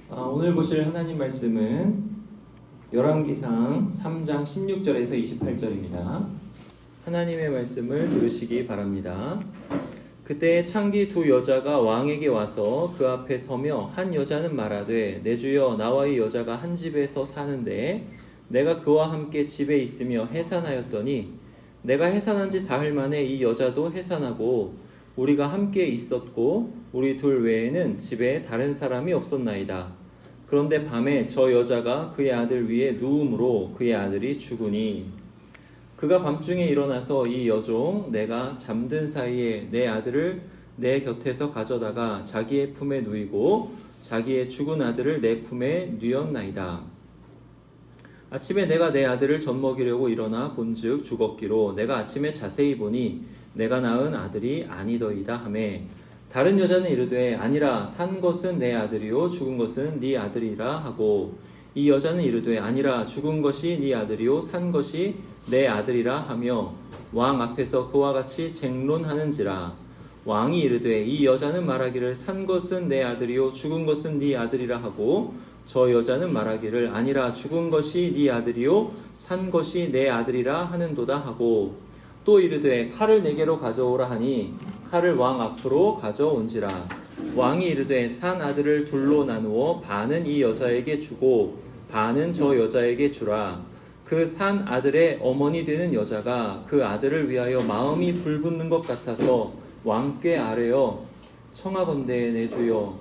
오늘 보실 하나님 말씀은 열왕기상 3장 16절에서 28절입니다. 하나님의 말씀을 들으시기 바랍니다. 그때 창기 두 여자가 왕에게 와서 그 앞에 서며 한 여자는 말하되 내 주여 나와 이 여자가 한 집에서 사는데 내가 그와 함께 집에 있으며 해산하였더니 내가 해산한 지 사흘 만에 이 여자도 해산하고 우리가 함께 있었고 우리 둘 외에는 집에 다른 사람이 없었나이다. 그런데 밤에 저 여자가 그의 아들 위에 누움으로 그의 아들이 죽으니 그가 밤중에 일어나서 이 여종 내가 잠든 사이에 내 아들을 내 곁에서 가져다가 자기의 품에 누이고 자기의 죽은 아들을 내 품에 누였나이다. 아침에 내가 내 아들을 젖먹이려고 일어나 본즉 죽었기로 내가 아침에 자세히 보니 내가 낳은 아들이 아니더이다 하매 다른 여자는 이르되 아니라 산 것은 내 아들이요 죽은 것은 네 아들이라 하고 이 여자는 이르되 아니라 죽은 것이 네 아들이요 산 것이 내 아들이라 하며 왕 앞에서 그와 같이 쟁론하는지라. 왕이 이르되 이 여자는 말하기를 산 것은 내 아들이요 죽은 것은 네 아들이라 하고 저 여자는 말하기를 아니라 죽은 것이 네 아들이요 산 것이 내 아들이라 하는도다 하고 또 이르되 칼을 내게로 가져오라 하니 칼을 왕 앞으로 가져온지라. 왕이 이르되 산 아들을 둘로 나누어 반은 이 여자에게 주고 반은 저 여자에게 주라. 그 산 아들의 어머니 되는 여자가 그 아들을 위하여 마음이 불붙는 것 같아서 왕께 아뢰어 청하건대 내 주여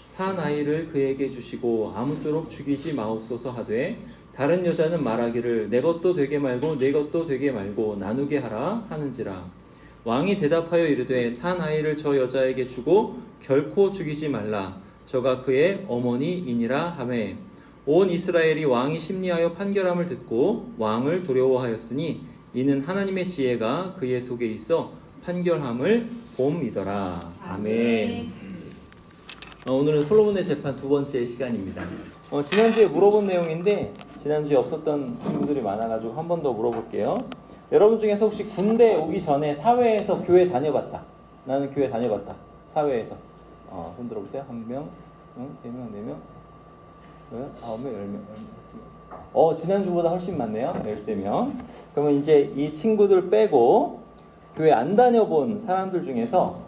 산 아이를 그에게 주시고 아무쪼록 죽이지 마옵소서 하되 다른 여자는 말하기를 내 것도 되게 말고 내 것도 되게 말고 나누게 하라 하는지라. 왕이 대답하여 이르되 산 아이를 저 여자에게 주고 결코 죽이지 말라. 저가 그의 어머니이니라 하매 온 이스라엘이 왕이 심리하여 판결함을 듣고 왕을 두려워하였으니 이는 하나님의 지혜가 그의 속에 있어 판결함을 봄이더라. 아멘. 오늘은 솔로몬의 재판 두 번째 시간입니다. 지난주에 물어본 내용인데 지난주에 없었던 친구들이 많아가지고 한 번 더 물어볼게요. 여러분 중에서 혹시 군대 오기 전에 사회에서 교회 다녀봤다? 나는 교회 다녀봤다. 사회에서. 손 들어보세요. 한 명, 세 명, 네 명, 아홉 명, 10명. 지난주보다 훨씬 많네요. 13명. 그러면 이제 이 친구들 빼고 교회 안 다녀본 사람들 중에서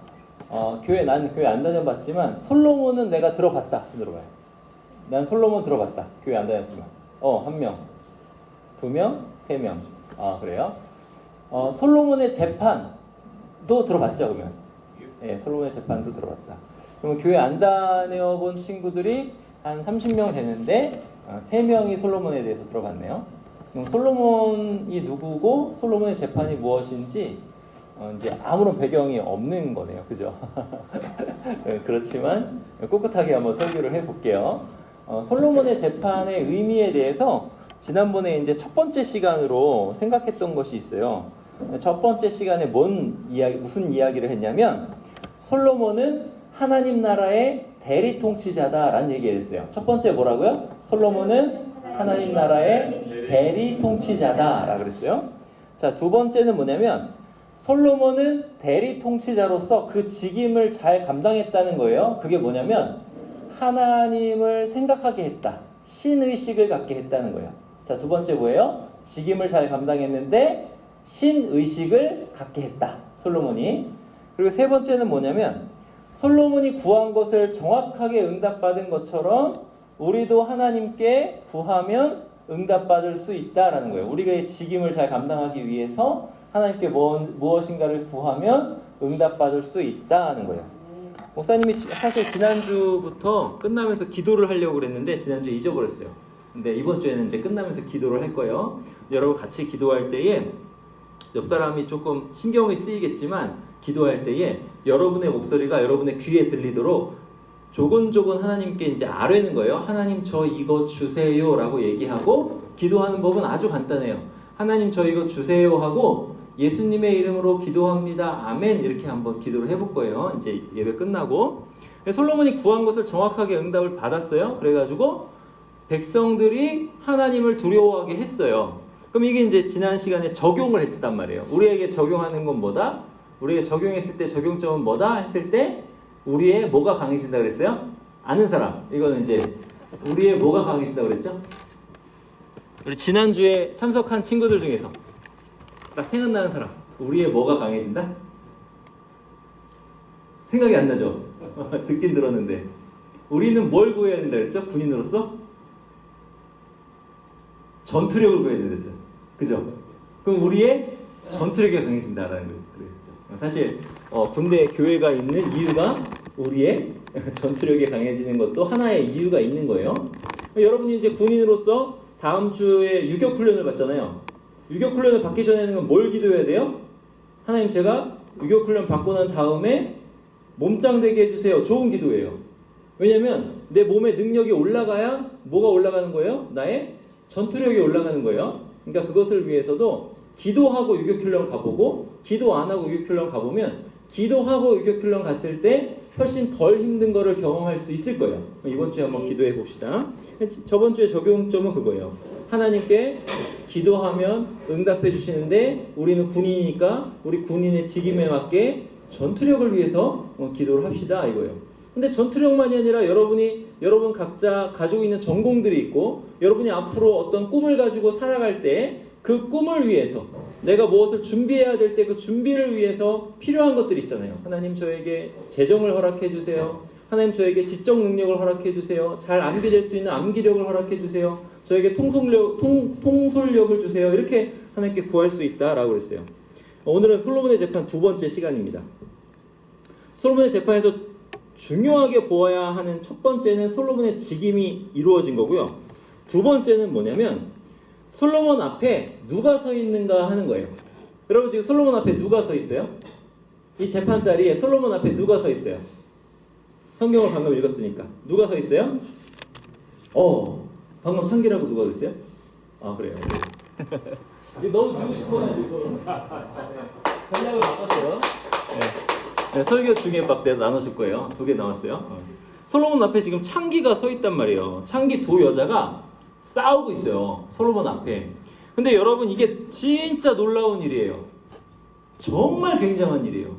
난 교회 안 다녀봤지만 솔로몬은 내가 들어봤다. 손 들어봐요. 난 솔로몬 들어봤다. 교회 안 다녔지만. 한 명, 두 명, 세 명. 그래요? 솔로몬의 재판도 들어봤죠, 그러면? 네, 솔로몬의 재판도 들어봤다. 그러면 교회 안 다녀본 친구들이 한 30명 되는데, 3명이 솔로몬에 대해서 들어봤네요. 그럼 솔로몬이 누구고, 솔로몬의 재판이 무엇인지, 이제 아무런 배경이 없는 거네요. 그죠? 그렇지만, 꿋꿋하게 한번 설교를 해볼게요. 솔로몬의 재판의 의미에 대해서 지난번에 이제 첫 번째 시간으로 생각했던 것이 있어요. 첫 번째 시간에 무슨 이야기를 했냐면 솔로몬은 하나님 나라의 대리 통치자다라는 얘기를 했어요. 첫 번째 뭐라고요? 솔로몬은 하나님 나라의 대리 통치자다라고 그랬어요. 자, 두 번째는 뭐냐면 솔로몬은 대리 통치자로서 그 직임을 잘 감당했다는 거예요. 그게 뭐냐면 하나님을 생각하게 했다. 신의식을 갖게 했다는 거예요. 자, 두 번째 뭐예요? 직임을 잘 감당했는데 신의식을 갖게 했다. 솔로몬이. 그리고 세 번째는 뭐냐면 솔로몬이 구한 것을 정확하게 응답받은 것처럼 우리도 하나님께 구하면 응답받을 수 있다라는 거예요. 우리가 이 직임을 잘 감당하기 위해서 하나님께 무엇인가를 구하면 응답받을 수 있다는 거예요. 목사님이 사실 지난주부터 끝나면서 기도를 하려고 그랬는데 지난주에 잊어버렸어요. 근데 이번 주에는 이제 끝나면서 기도를 할 거예요. 여러분 같이 기도할 때에 옆 사람이 조금 신경이 쓰이겠지만 기도할 때에 여러분의 목소리가 여러분의 귀에 들리도록 조곤조곤 하나님께 이제 아뢰는 거예요. 하나님 저 이거 주세요라고 얘기하고 기도하는 법은 아주 간단해요. 하나님 저 이거 주세요 하고 예수님의 이름으로 기도합니다. 아멘. 이렇게 한번 기도를 해볼 거예요. 이제 예배 끝나고. 솔로몬이 구한 것을 정확하게 응답을 받았어요. 그래가지고 백성들이 하나님을 두려워하게 했어요. 그럼 이게 이제 지난 시간에 적용을 했단 말이에요. 우리에게 적용하는 건 뭐다? 우리에게 적용했을 때 적용점은 뭐다? 했을 때 우리의 뭐가 강해진다 그랬어요? 아는 사람. 이거는 이제 우리의 뭐가 강해진다고 그랬죠? 우리 지난주에 참석한 친구들 중에서 딱 생각나는 사람, 우리의 뭐가 강해진다? 생각이 안 나죠? 듣긴 들었는데 우리는 뭘 구해야 된다 그랬죠? 군인으로서? 전투력을 구해야 되죠. 그죠? 그럼 우리의 전투력이 강해진다라는 거 그랬죠. 사실 군대 교회가 있는 이유가 우리의 전투력이 강해지는 것도 하나의 이유가 있는 거예요. 여러분이 이제 군인으로서 다음 주에 유격 훈련을 받잖아요. 유격 훈련을 받기 전에는 뭘 기도해야 돼요? 하나님, 제가 유격 훈련 받고 난 다음에 몸짱 되게 해주세요. 좋은 기도예요. 왜냐면 내 몸의 능력이 올라가야 뭐가 올라가는 거예요? 나의 전투력이 올라가는 거예요. 그러니까 그것을 위해서도 기도하고 유격훈련 가보고 기도 안 하고 유격훈련 가보면 기도하고 유격훈련 갔을 때 훨씬 덜 힘든 거를 경험할 수 있을 거예요. 이번 주에 한번 기도해 봅시다. 저번 주에 적용점은 그거예요. 하나님께 기도하면 응답해 주시는데 우리는 군인이니까 우리 군인의 직임에 맞게 전투력을 위해서 기도를 합시다 이거예요. 근데 전투력만이 아니라 여러분 각자 가지고 있는 전공들이 있고 여러분이 앞으로 어떤 꿈을 가지고 살아갈 때 그 꿈을 위해서 내가 무엇을 준비해야 될 때 그 준비를 위해서 필요한 것들이 있잖아요. 하나님, 저에게 재정을 허락해 주세요. 하나님, 저에게 지적 능력을 허락해 주세요. 잘 암기될 수 있는 암기력을 허락해 주세요. 저에게 통솔력을 주세요. 이렇게 하나님께 구할 수 있다라고 그랬어요. 오늘은 솔로몬의 재판 두 번째 시간입니다. 솔로몬의 재판에서 중요하게 보아야 하는 첫 번째는 솔로몬의 직임이 이루어진 거고요. 두 번째는 뭐냐면 솔로몬 앞에 누가 서 있는가 하는 거예요. 여러분, 지금 솔로몬 앞에 누가 서 있어요? 이 재판 자리에 솔로몬 앞에 누가 서 있어요? 성경을 방금 읽었으니까 누가 서 있어요? 방금 창기라고 누가 있어요? 아, 그래요. 너무 주고 싶어가지고 전략을 바꿨어요. 네, 설교 중에 막 내가 나눠줄 거예요. 2개 나왔어요. 솔로몬 앞에 지금 창기가 서 있단 말이에요. 창기 두 여자가 싸우고 있어요. 솔로몬 앞에. 근데 여러분, 이게 진짜 놀라운 일이에요. 정말 굉장한 일이에요.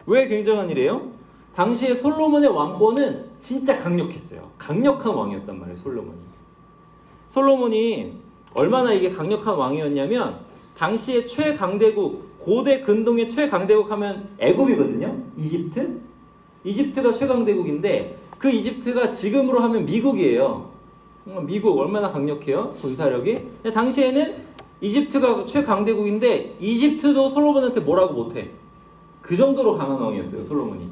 왜 굉장한 일이에요? 당시에 솔로몬의 왕권은 진짜 강력했어요. 강력한 왕이었단 말이에요. 솔로몬이 얼마나 이게 강력한 왕이었냐면 당시에 최강대국, 고대 근동의 최강대국 하면 애굽이거든요. 이집트가 최강대국인데 그 이집트가 지금으로 하면 미국이에요. 미국 얼마나 강력해요? 군사력이. 당시에는 이집트가 최강대국인데 이집트도 솔로몬한테 뭐라고 못해. 그 정도로 강한 왕이었어요. 솔로몬이.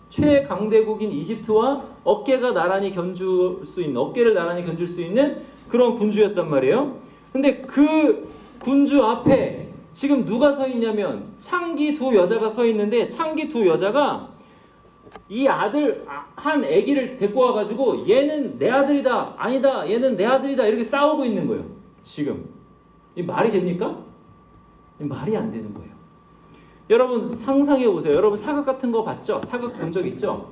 최강대국인 이집트와 어깨를 나란히 견줄 수 있는 그런 군주였단 말이에요. 근데 그 군주 앞에 지금 누가 서 있냐면 창기 두 여자가 서 있는데 창기 두 여자가 이 아들 한 아기를 데리고 와가지고 얘는 내 아들이다, 아니다, 얘는 내 아들이다 이렇게 싸우고 있는 거예요. 지금 이 말이 됩니까? 이 말이 안 되는 거예요. 여러분 상상해 보세요. 여러분 사극 같은 거 봤죠? 사극 본 적 있죠?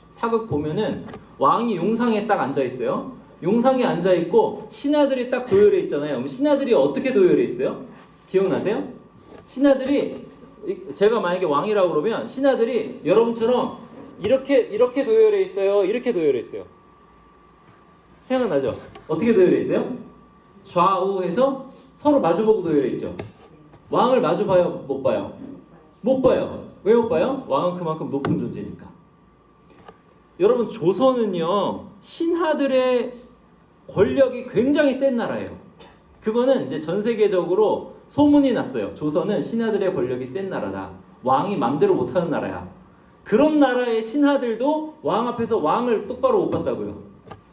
사극 보면은 왕이 용상에 딱 앉아 있어요. 용상에 앉아 있고 신하들이 딱 도열해 있잖아요. 그럼 신하들이 어떻게 도열해 있어요? 기억나세요? 신하들이, 제가 만약에 왕이라고 그러면 신하들이 여러분처럼 이렇게 도열해 있어요. 이렇게 도열해 있어요. 생각나죠? 어떻게 도열해 있어요? 좌우해서 서로 마주보고 도열해 있죠. 왕을 마주봐요? 못 봐요? 못 봐요. 왜 못 봐요? 왕은 그만큼 높은 존재니까. 여러분, 조선은요 신하들의 권력이 굉장히 센 나라예요. 그거는 이제 전 세계적으로 소문이 났어요. 조선은 신하들의 권력이 센 나라다. 왕이 맘대로 못하는 나라야. 그런 나라의 신하들도 왕 앞에서 왕을 똑바로 못 봤다고요.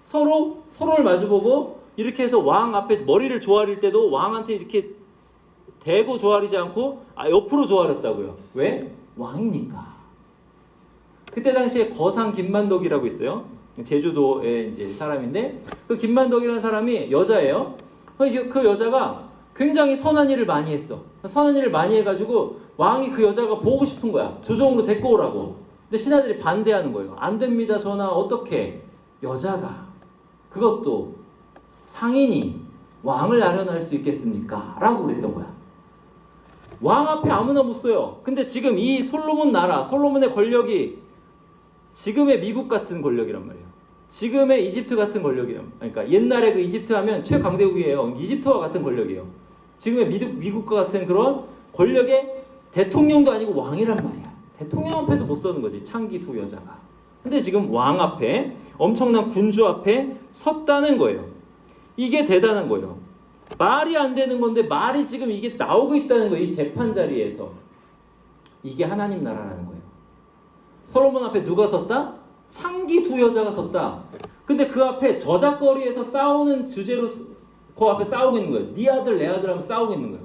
서로를 마주보고 이렇게 해서 왕 앞에 머리를 조아릴 때도 왕한테 이렇게 대고 조아리지 않고 옆으로 조아렸다고요. 왜? 왕이니까. 그때 당시에 거상 김만덕이라고 있어요. 제주도의 이제 사람인데 그 김만덕이라는 사람이 여자예요. 그 여자가 굉장히 선한 일을 많이 했어. 선한 일을 많이 해가지고 왕이 그 여자가 보고 싶은 거야. 조정으로 데리고 오라고. 근데 신하들이 반대하는 거예요. 안 됩니다. 전하, 어떻게 여자가 그것도 상인이 왕을 아련할 수 있겠습니까? 라고 그랬던 거야. 왕 앞에 아무나 못 써요. 근데 지금 이 솔로몬 나라, 솔로몬의 권력이 지금의 미국 같은 권력이란 말이에요. 지금의 이집트 같은 권력이에요. 그러니까 옛날에 그 이집트 하면 최강대국이에요. 이집트와 같은 권력이에요. 지금의 미국과 같은 그런 권력의 대통령도 아니고 왕이란 말이야. 대통령 앞에도 못 서는 거지. 창기 두 여자가. 근데 지금 왕 앞에 엄청난 군주 앞에 섰다는 거예요. 이게 대단한 거예요. 말이 안 되는 건데 말이 지금 이게 나오고 있다는 거예요. 이 재판 자리에서. 이게 하나님 나라라는 거예요. 솔로몬 앞에 누가 섰다? 창기 두 여자가 섰다. 근데 그 앞에 저작거리에서 싸우는 주제로 그 앞에 싸우고 있는 거예요. 네 아들 내 아들 하면 싸우고 있는 거예요.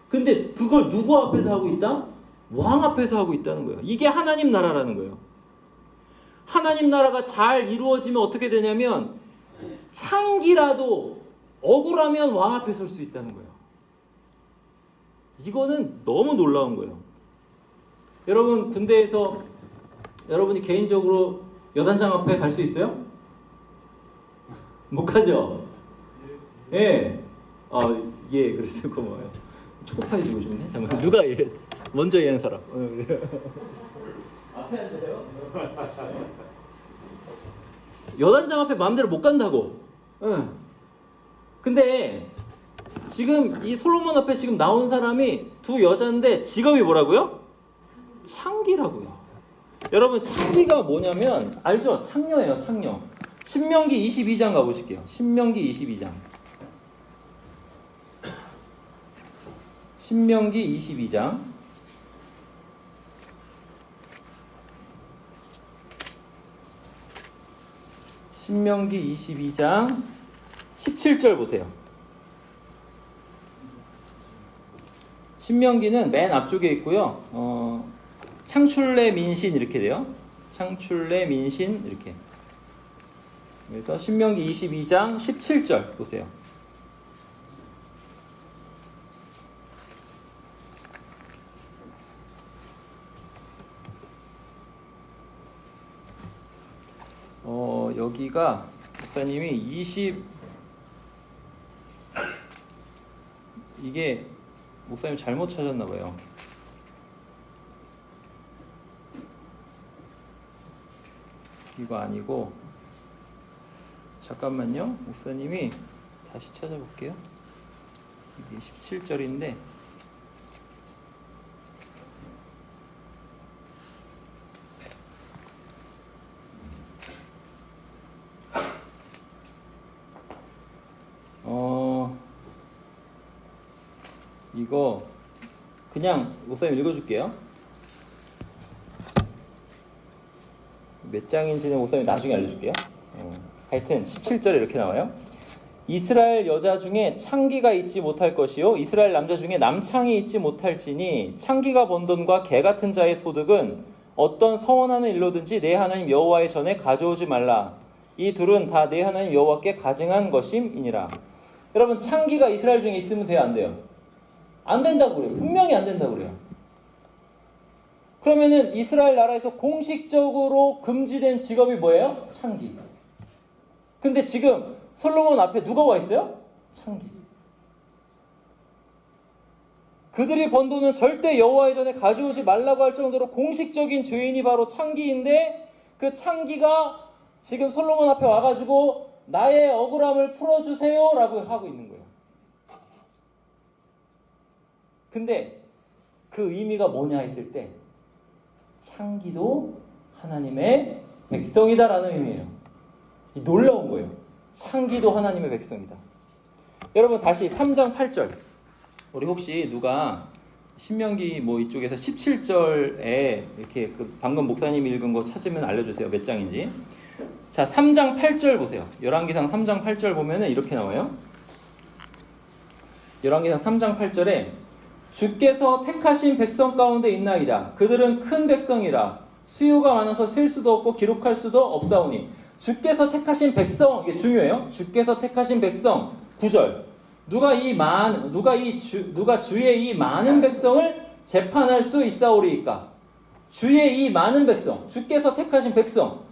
근데 그걸 누구 앞에서 하고 있다? 왕 앞에서 하고 있다는 거예요. 이게 하나님 나라라는 거예요. 하나님 나라가 잘 이루어지면 어떻게 되냐면 창기라도 억울하면 왕 앞에 설 수 있다는 거예요. 이거는 너무 놀라운 거예요. 여러분 군대에서 여러분이 개인적으로 여단장 앞에 갈 수 있어요? 못 가죠? 예. 예, 그랬을 고마워요. 초코파이 주고 싶네? 잠깐만. 누가 예? 먼저 얘한 사람. 앞에 앉아요? 여단장 앞에 마음대로 못 간다고. 응. 근데 지금 이 솔로몬 앞에 지금 나온 사람이 두 여자인데 직업이 뭐라고요? 창기라고요. 여러분 창기가 뭐냐면 알죠? 창녀예요. 창녀. 신명기 22장 가보실게요. 신명기 22장. 신명기 22장. 신명기 22장 17절 보세요. 신명기는 맨 앞쪽에 있고요. 창출내 민신 이렇게 돼요. 창출내 민신 이렇게. 그래서 신명기 22장 17절 보세요. 여기가 목사님이 이게 목사님 잘못 찾았나 봐요. 이거 아니고 잠깐만요. 목사님이 다시 찾아볼게요. 이게 17절인데 이거 그냥 목사님 읽어줄게요. 몇 장인지는 목사님 나중에 알려줄게요. 하여튼 17절에 이렇게 나와요. 이스라엘 여자 중에 창기가 있지 못할 것이요 이스라엘 남자 중에 남창이 있지 못할지니 창기가 번 돈과 개 같은 자의 소득은 어떤 서원하는 일로든지 내 하나님 여호와의 전에 가져오지 말라. 이 둘은 다 내 하나님 여호와께 가증한 것임이니라. 여러분 창기가 이스라엘 중에 있으면 돼요 안 돼요? 안 된다고 그래요. 분명히 안 된다고 그래요. 그러면은 이스라엘 나라에서 공식적으로 금지된 직업이 뭐예요? 창기. 근데 지금 솔로몬 앞에 누가 와 있어요? 창기. 그들이 번 돈은 절대 여호와의 전에 가져오지 말라고 할 정도로 공식적인 죄인이 바로 창기인데 그 창기가 지금 솔로몬 앞에 와가지고 나의 억울함을 풀어주세요 라고 하고 있는 거예요. 근데 그 의미가 뭐냐 했을 때 창기도 하나님의 백성이다라는 의미예요. 이 놀라운 거예요. 창기도 하나님의 백성이다. 여러분 다시 3장 8절. 우리 혹시 누가 신명기 뭐 이쪽에서 17절에 이렇게 그 방금 목사님이 읽은 거 찾으면 알려주세요. 몇 장인지. 자, 3장 8절 보세요. 열왕기상 3장 8절 보면은 이렇게 나와요. 열왕기상 3장 8절에 주께서 택하신 백성 가운데 있나이다. 그들은 큰 백성이라 수요가 많아서 셀 수도 없고 기록할 수도 없사오니. 주께서 택하신 백성, 이게 중요해요. 주께서 택하신 백성. 9절. 누가 주의 이 많은 백성을 재판할 수 있사오리이까? 주의 이 많은 백성, 주께서 택하신 백성,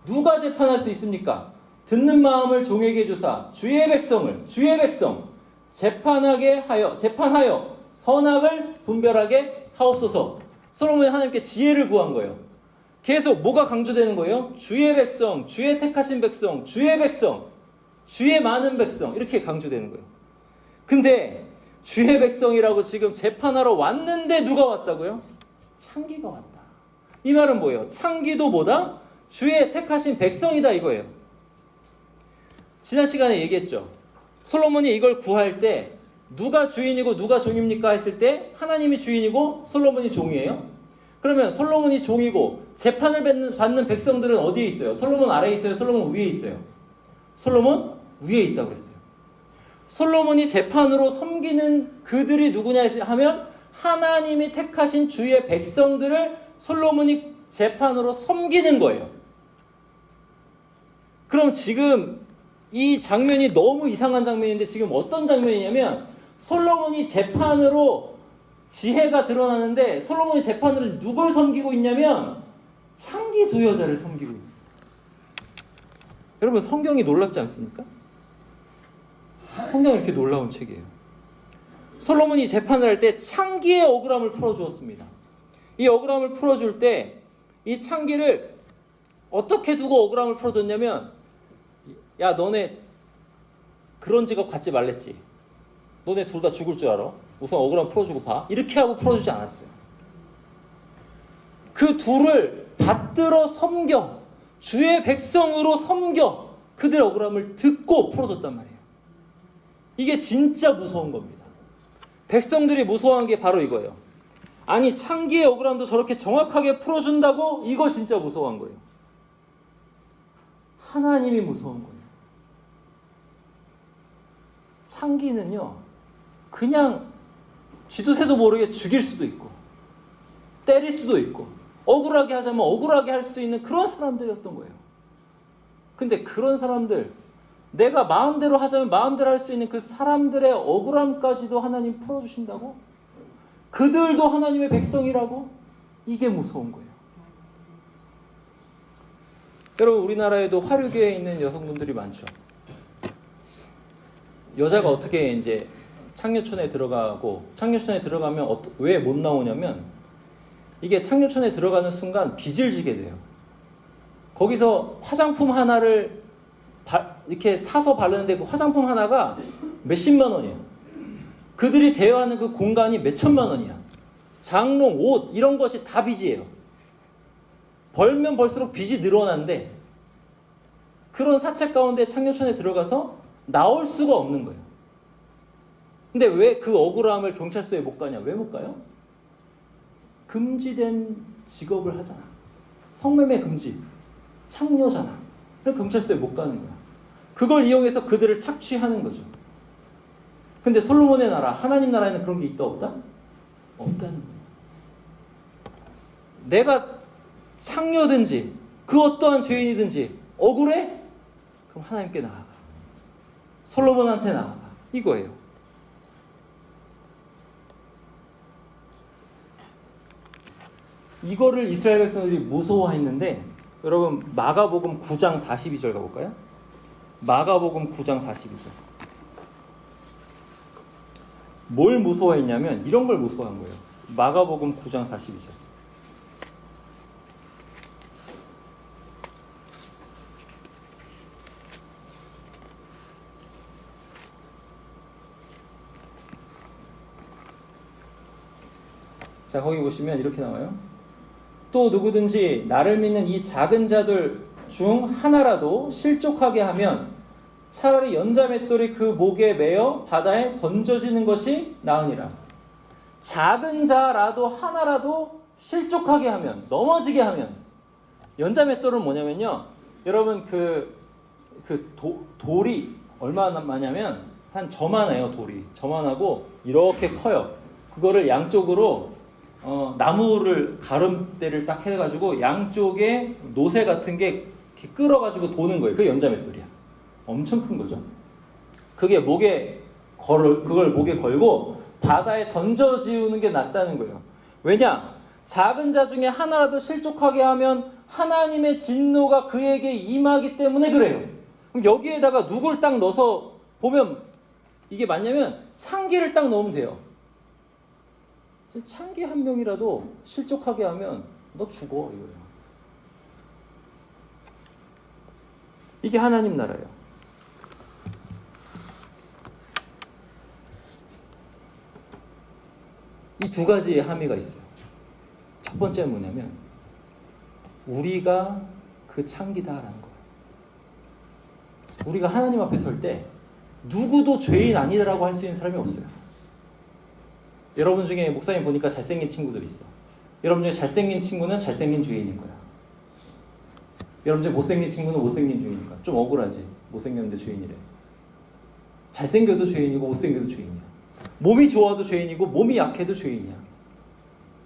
누가 재판할 수 있습니까? 듣는 마음을 종에게 주사 주의 백성 재판하여 선악을 분별하게 하옵소서. 솔로몬이 하나님께 지혜를 구한 거예요. 계속 뭐가 강조되는 거예요? 주의 백성, 주의 택하신 백성, 주의 백성, 주의 많은 백성 이렇게 강조되는 거예요. 근데 주의 백성이라고 지금 재판하러 왔는데 누가 왔다고요? 창기가 왔다. 이 말은 뭐예요? 창기도 뭐다? 주의 택하신 백성이다 이거예요. 지난 시간에 얘기했죠. 솔로몬이 이걸 구할 때 누가 주인이고 누가 종입니까 했을 때 하나님이 주인이고 솔로몬이 종이에요. 그러면 솔로몬이 종이고 재판을 받는 백성들은 어디에 있어요? 솔로몬 아래에 있어요? 솔로몬 위에 있어요? 솔로몬 위에 있다고 그랬어요. 솔로몬이 재판으로 섬기는 그들이 누구냐 하면 하나님이 택하신 주의 백성들을 솔로몬이 재판으로 섬기는 거예요. 그럼 지금 이 장면이 너무 이상한 장면인데 지금 어떤 장면이냐면 솔로몬이 재판으로 지혜가 드러나는데 솔로몬이 재판으로 누굴 섬기고 있냐면 창기 두 여자를 섬기고 있어요. 여러분 성경이 놀랍지 않습니까? 성경이 이렇게 놀라운 책이에요. 솔로몬이 재판을 할 때 창기의 억울함을 풀어주었습니다. 이 억울함을 풀어줄 때 이 창기를 어떻게 두고 억울함을 풀어줬냐면 야 너네 그런 직업 갖지 말랬지. 너네 둘 다 죽을 줄 알아. 우선 억울함 풀어주고 봐. 이렇게 하고 풀어주지 않았어요. 그 둘을 받들어 섬겨 주의 백성으로 섬겨 그들의 억울함을 듣고 풀어줬단 말이에요. 이게 진짜 무서운 겁니다. 백성들이 무서워한 게 바로 이거예요. 아니 창기의 억울함도 저렇게 정확하게 풀어준다고? 이거 진짜 무서워한 거예요. 하나님이 무서운 거예요. 창기는요 그냥 쥐도 새도 모르게 죽일 수도 있고 때릴 수도 있고 억울하게 하자면 억울하게 할 수 있는 그런 사람들이었던 거예요. 근데 그런 사람들 내가 마음대로 하자면 마음대로 할 수 있는 그 사람들의 억울함까지도 하나님 풀어주신다고? 그들도 하나님의 백성이라고? 이게 무서운 거예요. 여러분 우리나라에도 화류계에 있는 여성분들이 많죠. 여자가 어떻게 이제 창녀촌에 들어가고 창녀촌에 들어가면 왜 못 나오냐면 이게 창녀촌에 들어가는 순간 빚을 지게 돼요. 거기서 화장품 하나를 이렇게 사서 바르는데 그 화장품 하나가 몇십만 원이에요. 그들이 대여하는 그 공간이 몇천만 원이야. 장롱, 옷 이런 것이 다 빚이에요. 벌면 벌수록 빚이 늘어난대. 그런 사채 가운데 창녀촌에 들어가서 나올 수가 없는 거예요. 근데 왜 그 억울함을 경찰서에 못 가냐? 왜 못 가요? 금지된 직업을 하잖아. 성매매 금지. 창녀잖아. 그래서 경찰서에 못 가는 거야. 그걸 이용해서 그들을 착취하는 거죠. 근데 솔로몬의 나라, 하나님 나라에는 그런 게 있다 없다? 없다는 거예요. 내가 창녀든지 그 어떠한 죄인이든지 억울해? 그럼 하나님께 나아가. 솔로몬한테 나아가. 이거예요. 이거를 이스라엘 백성들이 무서워했는데 여러분 마가복음 9장 42절 가볼까요? 마가복음 9장 42절. 뭘 무서워했냐면 이런 걸 무서워한 거예요. 마가복음 9장 42절. 자, 거기 보시면 이렇게 나와요. 또 누구든지 나를 믿는 이 작은 자들 중 하나라도 실족하게 하면 차라리 연자맷돌이 그 목에 매어 바다에 던져지는 것이 나으니라. 작은 자라도 하나라도 실족하게 하면, 넘어지게 하면. 연자맷돌은 뭐냐면요. 여러분 돌이 얼마나 많냐면 한 저만해요. 돌이 저만하고 이렇게 커요. 그거를 양쪽으로 나무를 가름대를 딱 해가지고 양쪽에 노새 같은 게 이렇게 끌어가지고 도는 거예요. 그게 연자맷돌이야. 엄청 큰 거죠. 그걸 목에 걸고 바다에 던져 지우는 게 낫다는 거예요. 왜냐? 작은 자 중에 하나라도 실족하게 하면 하나님의 진노가 그에게 임하기 때문에 그래요. 그럼 여기에다가 누굴 딱 넣어서 보면 이게 맞냐면 창기를 딱 넣으면 돼요. 창기 한 명이라도 실족하게 하면 너 죽어 이거예요. 이게 하나님 나라예요. 이 두 가지의 함의가 있어요. 첫 번째는 뭐냐면 우리가 그 창기다라는 거예요. 우리가 하나님 앞에 설 때 누구도 죄인 아니라고 할 수 있는 사람이 없어요. 여러분 중에 목사님 보니까 잘생긴 친구들이 있어. 여러분 중에 잘생긴 친구는 잘생긴 죄인인 거야. 여러분 중에 못생긴 친구는 못생긴 죄인인 거야. 좀 억울하지. 못생겼는데 죄인이래. 잘생겨도 죄인이고 못생겨도 죄인이야. 몸이 좋아도 죄인이고 몸이 약해도 죄인이야.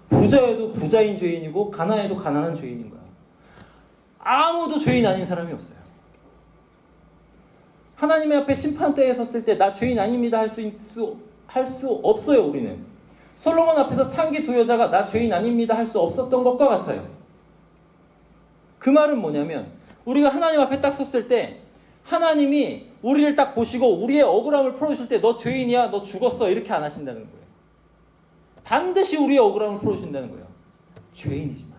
부자여도 부자인 죄인이고 가난해도 가난한 죄인인 거야. 아무도 죄인 아닌 사람이 없어요. 하나님의 앞에 심판대에 섰을 때 나 죄인 아닙니다 할 수 없어요. 우리는 솔로몬 앞에서 창기 두 여자가 나 죄인 아닙니다 할 수 없었던 것과 같아요. 그 말은 뭐냐면 우리가 하나님 앞에 딱 섰을 때 하나님이 우리를 딱 보시고 우리의 억울함을 풀어주실 때 너 죄인이야, 너 죽었어 이렇게 안 하신다는 거예요. 반드시 우리의 억울함을 풀어주신다는 거예요. 죄인이지만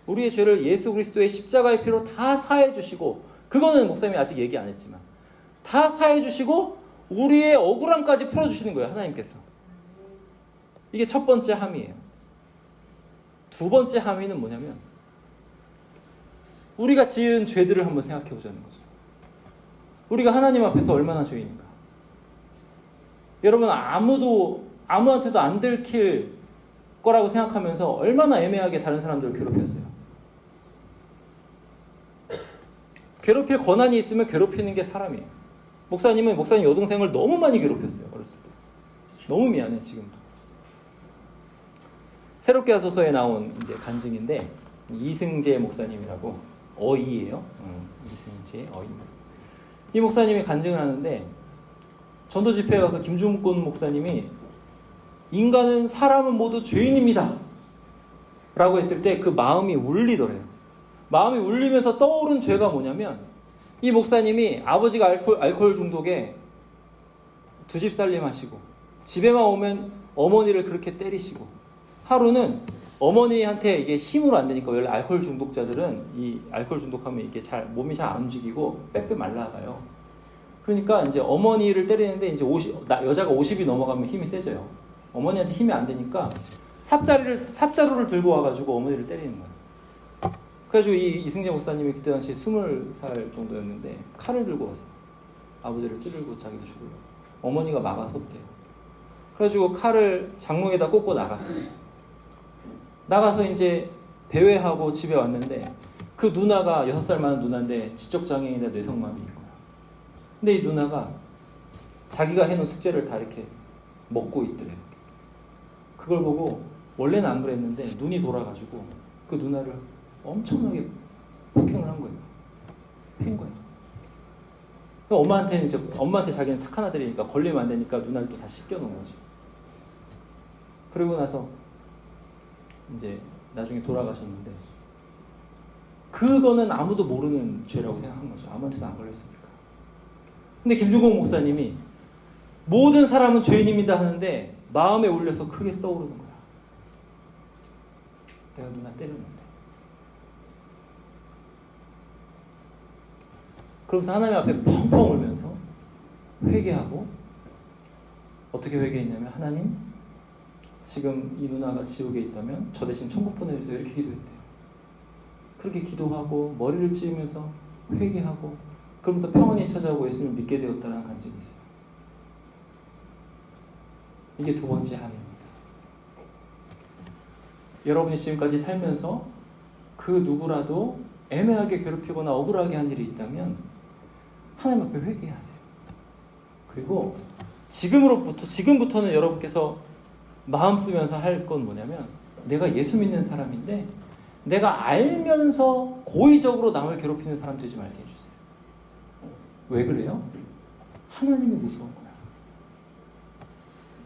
우리의 죄를 예수 그리스도의 십자가의 피로 다 사해 주시고, 그거는 목사님이 아직 얘기 안 했지만 다 사해 주시고 우리의 억울함까지 풀어주시는 거예요. 하나님께서. 이게 첫 번째 함의예요. 두 번째 함의는 뭐냐면 우리가 지은 죄들을 한번 생각해 보자는 거죠. 우리가 하나님 앞에서 얼마나 죄인인가. 여러분 아무한테도 안 들킬 거라고 생각하면서 얼마나 애매하게 다른 사람들을 괴롭혔어요. 괴롭힐 권한이 있으면 괴롭히는 게 사람이에요. 목사님 여동생을 너무 많이 괴롭혔어요. 어렸을 때. 너무 미안해 지금도. 새롭게 하소서에 나온 이제 간증인데 이승재 목사님이라고 어이예요. 이승재 어이 목사님. 이 목사님이 간증을 하는데 전도 집회에 가서 김중권 목사님이 인간은 사람은 모두 죄인입니다 라고 했을 때 그 마음이 울리더래요. 마음이 울리면서 떠오른 죄가 뭐냐면 이 목사님이 아버지가 알코올 중독에 두 집 살림하시고 집에만 오면 어머니를 그렇게 때리시고, 하루는 어머니한테 이게 힘으로 안 되니까 원래 알코올 중독자들은 이 알코올 중독하면 이게 몸이 잘 안 움직이고 빼빼 말라가요. 그러니까 이제 어머니를 때리는데 이제 여자가 50이 넘어가면 힘이 세져요. 어머니한테 힘이 안 되니까 삽자루를 들고 와가지고 어머니를 때리는 거예요. 그래가지고 이승재 목사님이 그때 당시에 20살 정도였는데 칼을 들고 왔어요. 아버지를 찌르고 자기도 죽으려고. 어머니가 막아섰대요. 그래가지고 칼을 장롱에다 꽂고 나갔어요. 나가서 이제 배회하고 집에 왔는데 그 누나가 6살 많은 누나인데 지적장애인이나 뇌성마비인 거야. 근데 이 누나가 자기가 해놓은 숙제를 다 이렇게 먹고 있더래요. 그걸 보고 원래는 안 그랬는데 눈이 돌아가지고 그 누나를 엄청나게 폭행을 한 거예요. 팬 거예요. 엄마한테 자기는 착한 아들이니까 걸리면 안 되니까 누나를 또 다 씻겨놓은 거지. 그러고 나서 이제 나중에 돌아가셨는데 그거는 아무도 모르는 죄라고 생각한 거죠. 아무한테도 안 걸렸으니까. 근데 김중공 목사님이 모든 사람은 죄인입니다 하는데 마음에 울려서 크게 떠오르는 거야. 내가 누나 때렸는데. 그러면서 하나님 앞에 펑펑 울면서 회개하고, 어떻게 회개했냐면 하나님 지금 이 누나가 지옥에 있다면 저 대신 천국 보내주세요 이렇게 기도했대요. 그렇게 기도하고 머리를 찌우면서 회개하고 그러면서 평안히 찾아오고 예수님을 믿게 되었다는 간증이 있어요. 이게 두 번째 함입니다. 여러분이 지금까지 살면서 그 누구라도 애매하게 괴롭히거나 억울하게 한 일이 있다면 하나님 앞에 회개하세요. 그리고 지금부터는 여러분께서 마음 쓰면서 할 건 뭐냐면 내가 예수 믿는 사람인데 내가 알면서 고의적으로 남을 괴롭히는 사람 되지 말게 해주세요. 왜 그래요? 하나님이 무서운 거야.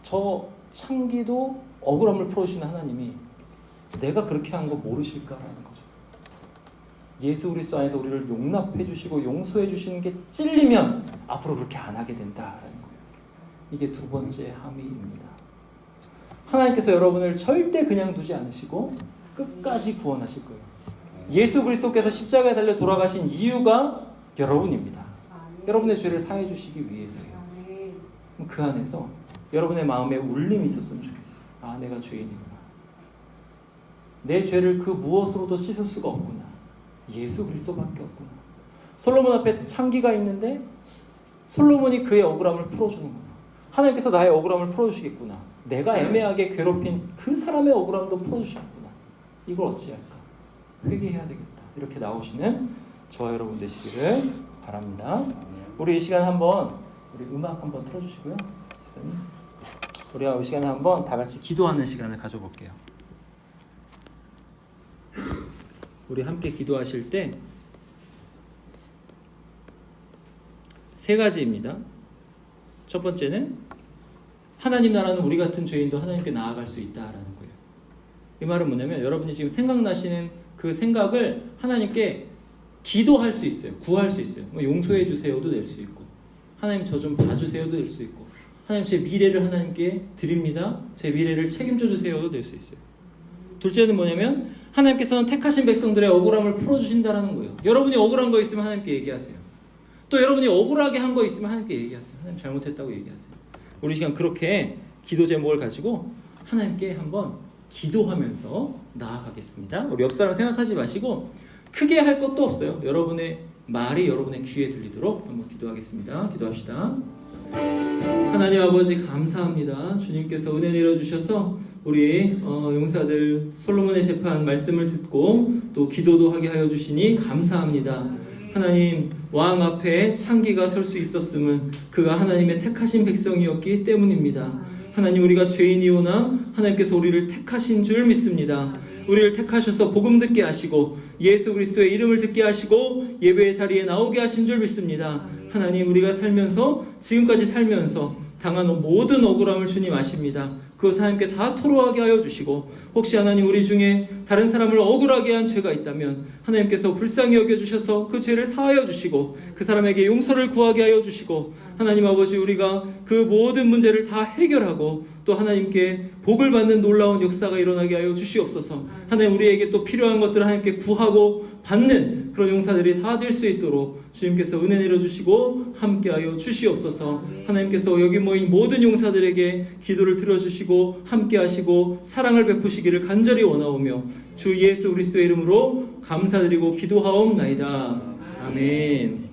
저 창기도 억울함을 풀어주시는 하나님이 내가 그렇게 한 거 모르실까라는 거죠. 예수 그리스도 안에서 우리를 용납해 주시고 용서해 주시는 게 찔리면 앞으로 그렇게 안 하게 된다라는 거예요. 이게 두 번째 함의입니다. 하나님께서 여러분을 절대 그냥 두지 않으시고 끝까지 구원하실 거예요. 예수 그리스도께서 십자가에 달려 돌아가신 이유가 여러분입니다. 여러분의 죄를 사해 주시기 위해서요. 그 안에서 여러분의 마음에 울림이 있었으면 좋겠어요. 아, 내가 죄인이구나. 내 죄를 그 무엇으로도 씻을 수가 없구나. 예수 그리스도밖에 없구나. 솔로몬 앞에 창기가 있는데 솔로몬이 그의 억울함을 풀어주는구나. 하나님께서 나의 억울함을 풀어주시겠구나. 내가 애매하게 괴롭힌 그 사람의 억울함도 풀어주시겠구나. 이걸 어찌할까? 회개해야 되겠다. 이렇게 나오시는 저와 여러분 되시기를 바랍니다. 우리 이 시간 한번 우리 음악 한번 틀어주시고요. 목사님, 우리가 이 시간에 한번 다 같이 기도하는 시간을 가져볼게요. 우리 함께 기도하실 때 세 가지입니다. 첫 번째는 하나님 나라는 우리 같은 죄인도 하나님께 나아갈 수 있다라는 거예요. 이 말은 뭐냐면 여러분이 지금 생각나시는 그 생각을 하나님께 기도할 수 있어요. 구할 수 있어요. 뭐 용서해 주세요도 될 수 있고, 하나님 저 좀 봐주세요도 될 수 있고, 하나님 제 미래를 하나님께 드립니다. 제 미래를 책임져 주세요도 될 수 있어요. 둘째는 뭐냐면 하나님께서는 택하신 백성들의 억울함을 풀어주신다라는 거예요. 여러분이 억울한 거 있으면 하나님께 얘기하세요. 또 여러분이 억울하게 한 거 있으면 하나님께 얘기하세요. 하나님 잘못했다고 얘기하세요. 우리 시간 그렇게 기도 제목을 가지고 하나님께 한번 기도하면서 나아가겠습니다. 우리 옆 사람 생각하지 마시고 크게 할 것도 없어요. 여러분의 말이 여러분의 귀에 들리도록 한번 기도하겠습니다. 기도합시다. 하나님 아버지 감사합니다. 주님께서 은혜 내려주셔서 우리 용사들 솔로몬의 재판 말씀을 듣고 또 기도도 하게 하여 주시니 감사합니다. 하나님, 왕 앞에 창기가 설 수 있었음은 그가 하나님의 택하신 백성이었기 때문입니다. 하나님, 우리가 죄인이오나 하나님께서 우리를 택하신 줄 믿습니다. 우리를 택하셔서 복음 듣게 하시고 예수 그리스도의 이름을 듣게 하시고 예배의 자리에 나오게 하신 줄 믿습니다. 하나님, 우리가 살면서 지금까지 살면서 당한 모든 억울함을 주님 아십니다. 그것을 하나님께 다 토로하게 하여 주시고, 혹시 하나님 우리 중에 다른 사람을 억울하게 한 죄가 있다면 하나님께서 불쌍히 여겨주셔서 그 죄를 사하여 주시고 그 사람에게 용서를 구하게 하여 주시고, 하나님 아버지 우리가 그 모든 문제를 다 해결하고 또 하나님께 복을 받는 놀라운 역사가 일어나게 하여 주시옵소서. 하나님, 우리에게 또 필요한 것들을 하나님께 구하고 받는 그런 용사들이 다 될 수 있도록 주님께서 은혜 내려주시고 함께하여 주시옵소서. 하나님께서 여기 모인 모든 용사들에게 기도를 들어주시고 함께하시고 사랑을 베푸시기를 간절히 원하오며 주 예수 그리스도의 이름으로 감사드리고 기도하옵나이다. 아멘.